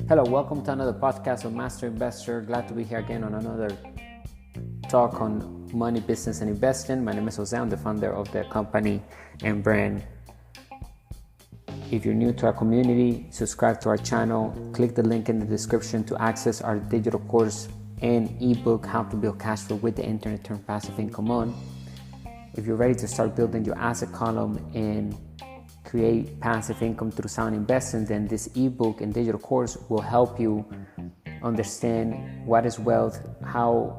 Hello, welcome to another podcast of Master Investor. Glad to be here again on another talk on money, business, and investing. My name is Jose. I'm the founder of the company and brand. If you're new to our community, subscribe to our channel. Click the link in the description to access our digital course and ebook, How to Build Cash Flow with the Internet, Turn Passive Income On. If you're ready to start building your asset column and create passive income through sound investing, then this ebook and digital course will help you understand what is wealth, how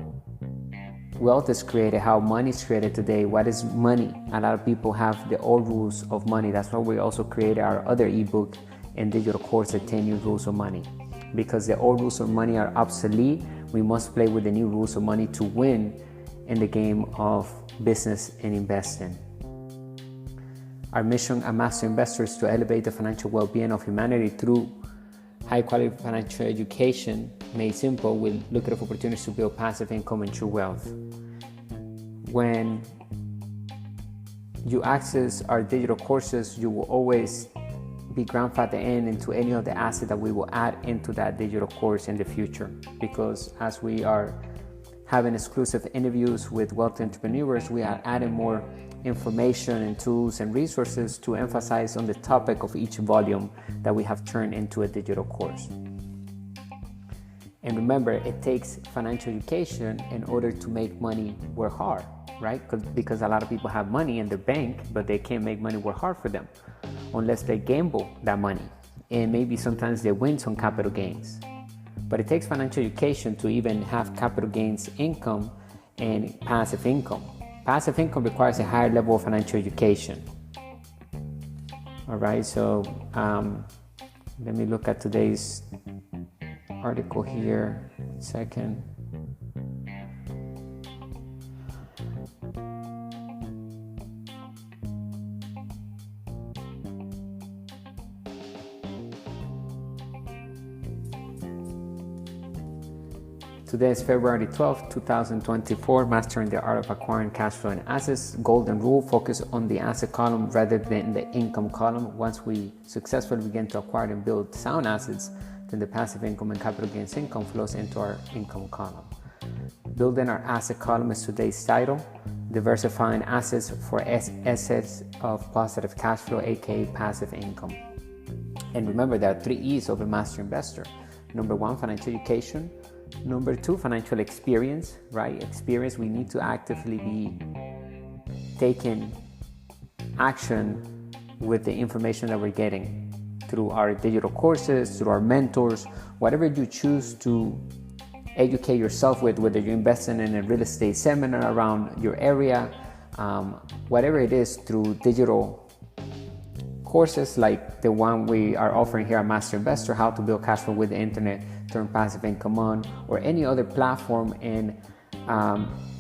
wealth is created, how money is created today, what is money. A lot of people have the old rules of money. That's why we also created our other ebook and digital course, the 10 new rules of money. Because the old rules of money are obsolete, we must play with the new rules of money to win in the game of business and investing. Our mission at Master Investor is to elevate the financial well-being of humanity through high-quality financial education. Made simple, with lucrative opportunities to build passive income and true wealth. When you access our digital courses, you will always be grandfathered into any of the assets that we will add into that digital course in the future. Because as we are having exclusive interviews with wealthy entrepreneurs, we are adding more information and tools and resources to emphasize on the topic of each volume that we have turned into a digital course. And remember, it takes financial education in order to make money work hard, right? Because a lot of people have money in their bank, but they can't make money work hard for them unless they gamble that money. And maybe sometimes they win some capital gains. But it takes financial education to even have capital gains income and passive income. Passive income requires a higher level of financial education. All right, so let me look at today's article here. 1 second. Today is February 12th, 2024. Mastering the art of acquiring cash flow and assets. Golden rule: focus on the asset column rather than the income column. Once we successfully begin to acquire and build sound assets, then the passive income and capital gains income flows into our income column. Building our asset column is today's title. Diversifying assets for assets of positive cash flow, aka passive income. And remember, there are 3 E's of a master investor. Number 1, financial education. Number 2, financial experience, right? Experience, we need to actively be taking action with the information that we're getting through our digital courses, through our mentors, whatever you choose to educate yourself with, whether you're investing in a real estate seminar around your area, whatever it is, through digital courses like the one we are offering here at Master Investor, How to Build Cash Flow with the Internet, Turn Passive Income On, or any other platform and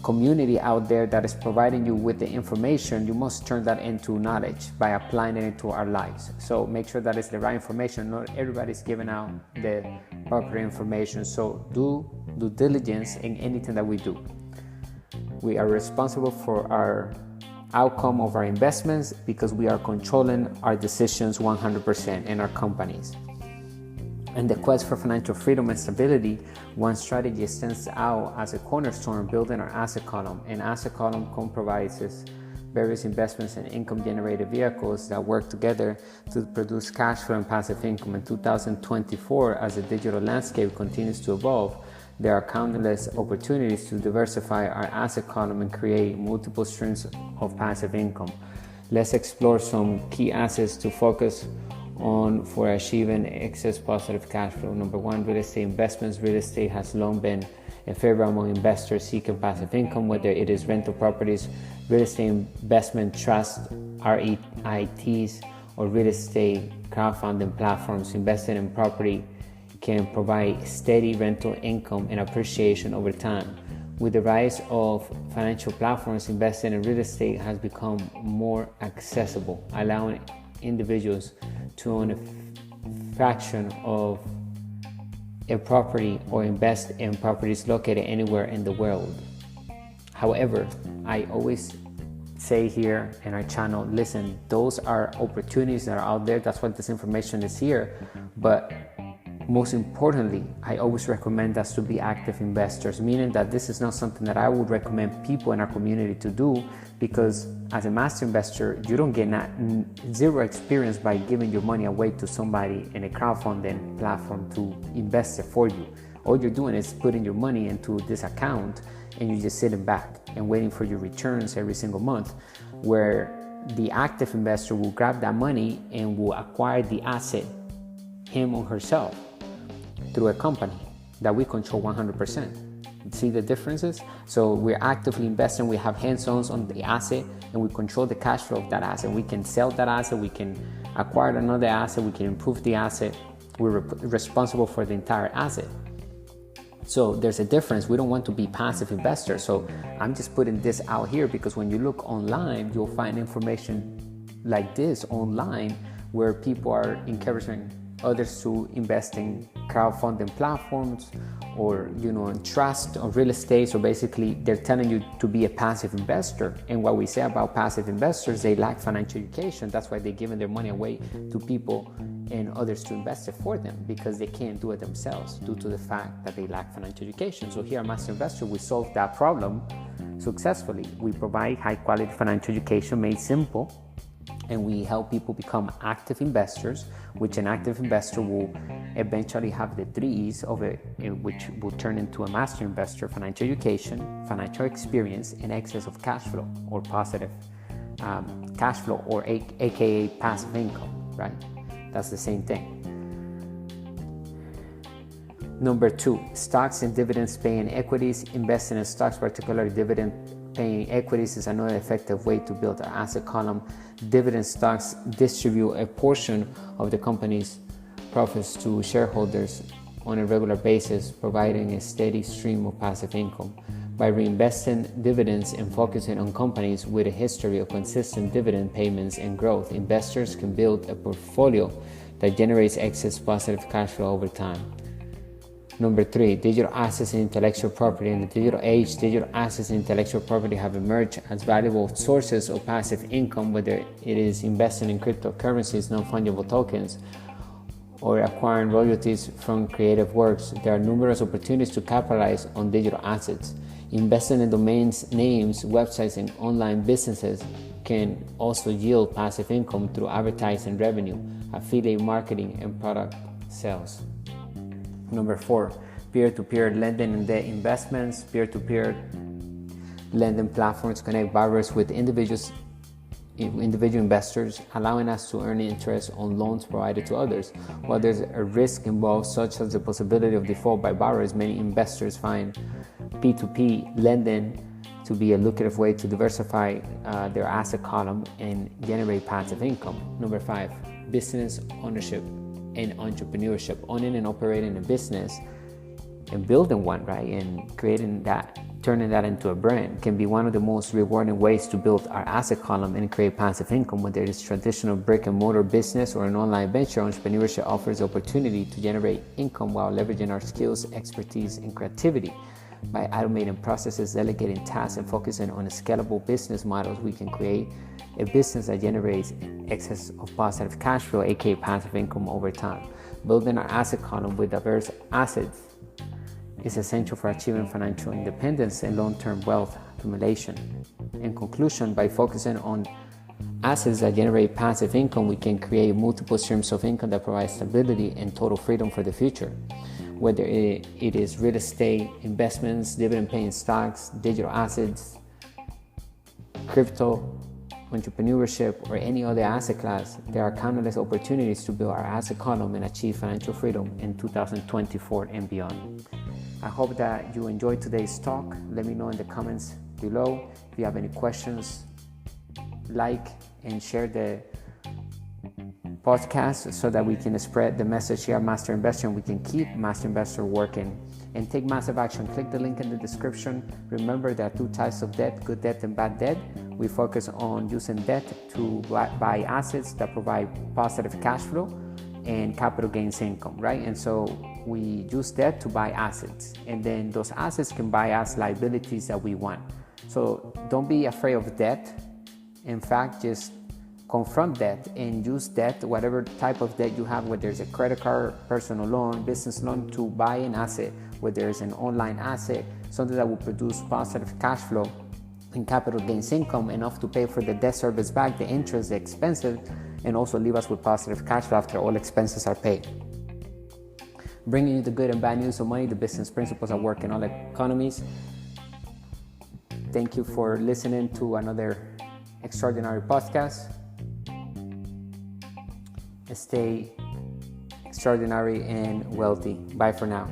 community out there that is providing you with the information. You must turn that into knowledge by applying it into our lives. So make sure that it's the right information. Not everybody's giving out the proper information. So do due diligence in anything that we do. We are responsible for our outcome of our investments because we are controlling our decisions 100% in our companies. And the quest for financial freedom and stability, one strategy stands out as a cornerstone building our asset column. An asset column comprises various investments and income-generated vehicles that work together to produce cash flow and passive income. In 2024, as the digital landscape continues to evolve, there are countless opportunities to diversify our asset column and create multiple streams of passive income. Let's explore some key assets to focus on for achieving excess positive cash flow. Number 1, real estate investments. Real estate has long been a favorite among investors seeking passive income, whether it is rental properties, real estate investment trusts, REITs, or real estate crowdfunding platforms. Investing in property can provide steady rental income and appreciation over time. With the rise of financial platforms, investing in real estate has become more accessible, allowing individuals to own a fraction of a property or invest in properties located anywhere in the world. However, I always say here in our channel, listen, those are opportunities that are out there. That's why this information is here. But most importantly, I always recommend us to be active investors, meaning that this is not something that I would recommend people in our community to do, because as a master investor, you don't get zero experience by giving your money away to somebody in a crowdfunding platform to invest it for you. All you're doing is putting your money into this account and you're just sitting back and waiting for your returns every single month, where the active investor will grab that money and will acquire the asset, him or herself, through a company that we control 100%. See the differences? So we're actively investing, we have hands-on on the asset, and we control the cash flow of that asset. We can sell that asset, we can acquire another asset, we can improve the asset. We're responsible for the entire asset. So there's a difference. We don't want to be passive investors. So I'm just putting this out here because when you look online, you'll find information like this online where people are encouraging others to invest in crowdfunding platforms or, in trust or real estate. So basically they're telling you to be a passive investor. And what we say about passive investors, they lack financial education. That's why they're giving their money away to people and others to invest it for them, because they can't do it themselves due to the fact that they lack financial education. So here at Master Investor, we solve that problem successfully. We provide high quality financial education made simple, and we help people become active investors, which an active investor will eventually have the 3 E's of it, which will turn into a master investor: financial education, financial experience, and excess of cash flow or positive cash flow, or aka passive income, right? That's the same thing. Number 2, stocks and dividends paying equities. Investing in stocks, particularly dividend paying equities, is another effective way to build an asset column. Dividend stocks distribute a portion of the company's profits to shareholders on a regular basis, providing a steady stream of passive income. By reinvesting dividends and focusing on companies with a history of consistent dividend payments and growth, investors can build a portfolio that generates excess positive cash flow over time. Number 3, digital assets and intellectual property. In the digital age, digital assets and intellectual property have emerged as valuable sources of passive income, whether it is investing in cryptocurrencies, non-fungible tokens, or acquiring royalties from creative works. There are numerous opportunities to capitalize on digital assets. Investing in domains, names, websites, and online businesses can also yield passive income through advertising revenue, affiliate marketing, and product sales. Number 4, peer-to-peer lending and debt investments. Peer-to-peer lending platforms connect borrowers with individual investors, allowing us to earn interest on loans provided to others. While there's a risk involved, such as the possibility of default by borrowers, many investors find P2P lending to be a lucrative way to diversify their asset column and generate passive income. Number 5, business ownership and entrepreneurship. Owning and operating a business and building one, right, and creating that, turning that into a brand, can be one of the most rewarding ways to build our asset column and create passive income. Whether it is traditional brick and mortar business or an online venture, entrepreneurship offers the opportunity to generate income while leveraging our skills, expertise, and creativity. By automating processes, delegating tasks, and focusing on scalable business models, we can create a business that generates excess of positive cash flow, aka passive income, over time. Building our asset column with diverse assets is essential for achieving financial independence and long-term wealth accumulation. In conclusion, by focusing on assets that generate passive income, we can create multiple streams of income that provide stability and total freedom for the future. Whether it is real estate, investments, dividend-paying stocks, digital assets, crypto, entrepreneurship, or any other asset class, there are countless opportunities to build our asset column and achieve financial freedom in 2024 and beyond. I hope that you enjoyed today's talk. Let me know in the comments below. If you have any questions, like and share the podcast so that we can spread the message here at Master Investor and we can keep Master Investor working and take massive action. Click the link in the description. Remember, there are 2 types of debt: good debt and bad debt. We focus on using debt to buy assets that provide positive cash flow and capital gains income, right? And so we use debt to buy assets, and then those assets can buy us liabilities that we want. So don't be afraid of debt. In fact, just confront debt and use debt, whatever type of debt you have, whether it's a credit card, personal loan, business loan, to buy an asset, whether it's an online asset, something that will produce positive cash flow and capital gains income, enough to pay for the debt service back, the interest, the expenses, and also leave us with positive cash flow after all expenses are paid. Bringing you the good and bad news of money, the business principles that work in all economies. Thank you for listening to another extraordinary podcast. Stay extraordinary and wealthy. Bye for now.